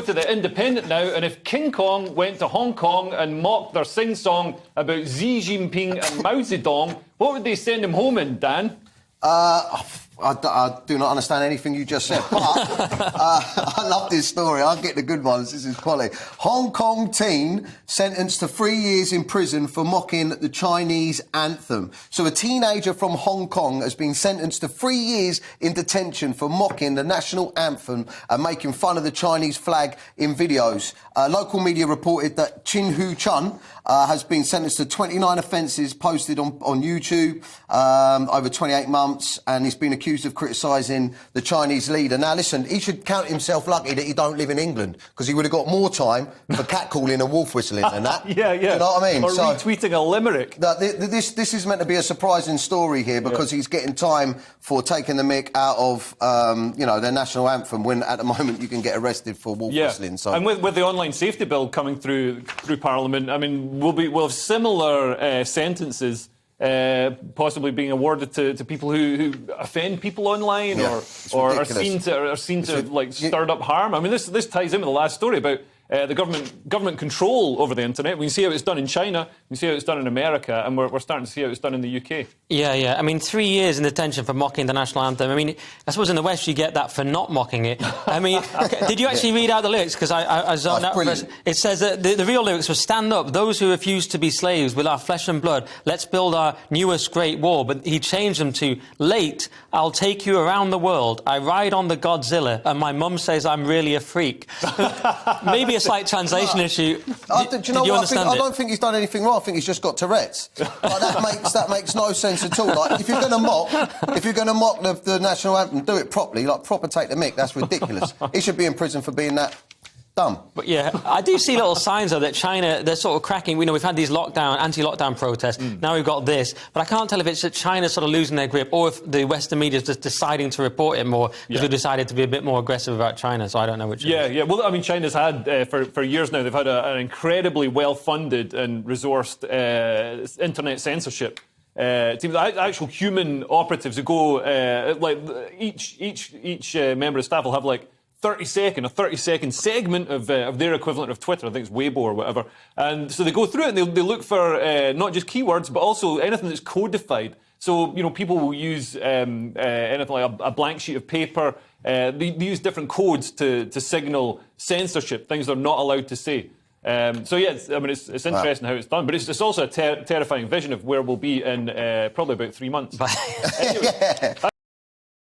to The Independent now, and if King Kong went to Hong Kong and mocked their sing-song about Xi Jinping and Mao Zedong, what would they send him home in, Dan? I do not understand anything you just said, but I love this story. I'll get the good ones. This is quality. Hong Kong teen sentenced to 3 years in prison for mocking the Chinese anthem. So a teenager from Hong Kong has been sentenced to 3 years in detention for mocking the national anthem and making fun of the Chinese flag in videos. Local media reported that Chin Hu Chun has been sentenced to 29 offences posted on YouTube over 28 months, and he's been accused of criticising the Chinese leader. Now, listen, he should count himself lucky that he don't live in England, because he would have got more time for catcalling and wolf whistling than that. Yeah. You know what I mean? Or retweeting a limerick. This is meant to be a surprising story here, because he's getting time for taking the mick out of, their national anthem, when at the moment you can get arrested for wolf whistling. So. And with the online safety bill coming through Parliament, I mean, we'll have similar sentences possibly being awarded to people who offend people online or are seen to have like stirred up harm. I mean, this ties in with the last story about the government control over the internet. We can see how it's done in China, we can see how it's done in America, and we're starting to see how it's done in the UK. Yeah. I mean, 3 years in detention for mocking the national anthem. I mean, I suppose in the West you get that for not mocking it. I mean, did you actually read out the lyrics? Because I zoned out. It says that the real lyrics were, "Stand up, those who refuse to be slaves, with our flesh and blood. Let's build our newest great war." But he changed them to, "Late, I'll take you around the world. I ride on the Godzilla, and my mum says I'm really a freak." Maybe a slight translation issue. I don't think he's done anything wrong. I think he's just got Tourette's. That makes no sense at all. Like, if you're going to mock the national anthem, do it properly. Like, proper take the mick. That's ridiculous. He should be in prison for being that dumb. But I do see little signs though that China, they're sort of cracking. We know we've had these anti-lockdown protests. Now we've got this, but I can't tell if it's that China's sort of losing their grip or if the Western media is just deciding to report it more because we've decided to be a bit more aggressive about China. So I don't know which. Yeah. Well, I mean, China's had for years now. They've had an incredibly well-funded and resourced internet censorship. Actual human operatives who go like each member of staff will have like a 30-second segment of their equivalent of Twitter. I think it's Weibo or whatever. And so they go through it and they look for not just keywords, but also anything that's codified. So, people will use anything like a blank sheet of paper. They use different codes to signal censorship, things they're not allowed to say. It's interesting how it's done, but it's also a terrifying vision of where we'll be in probably about 3 months. Anyway.